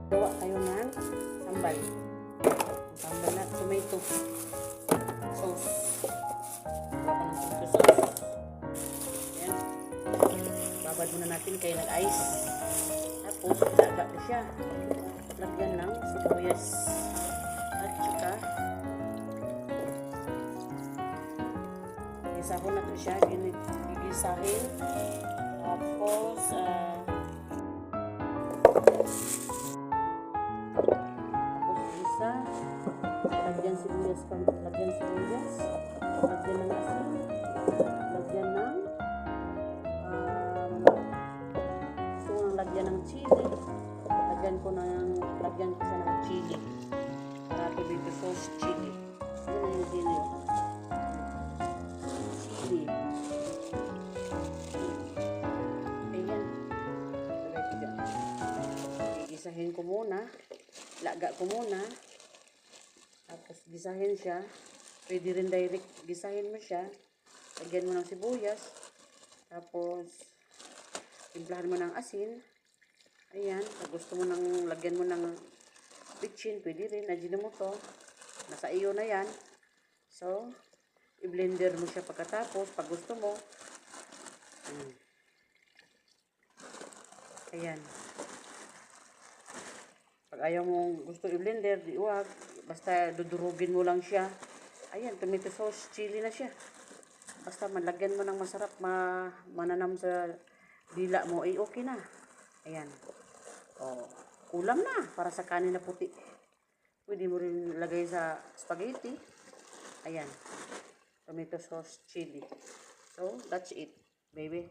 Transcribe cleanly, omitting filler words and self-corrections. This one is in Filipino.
Gawa tayo ng sambal. Sambal na tomato sauce. Gawa ko ng tomato sauce. Ayan. Babad muna natin kaya nag-ice. Tapos, ilaga ko siya. Lagyan ng sibuyas. At saka, gisahon na ito siya. Gigisahin. Tapos, isa, lagyan sibuyas, lagyan ng asin, lagyan ng gusto ko nang lagyan ng chili, lagyan ko siya ng chili, para tomato sauce chili. Yan yung chili. Ayan. Gisahin ko muna. Laga ko muna. Tapos gisahin siya. Pwede rin direct gisahin mo siya. Lagyan mo ng sibuyas. Tapos timplahan mo ng asin. Ayan. Pag gusto mo lagyan mo ng bitchin, pwede rin. Ajinomoto. Nasa iyo na yan. So, i-blender mo siya pagkatapos. Pag gusto mo. Ayan. Pag ayaw mong gusto i-blender, di wag. Basta dudurugin mo lang siya. Ayan, tomato sauce, chili na siya. Basta malagyan mo ng masarap, mananam sa dila mo, okay na. Ayan. O, ulam na para sa kanin na puti. Pwede mo rin lagay sa spaghetti. Ayan. Tomato sauce, chili. So, that's it, baby.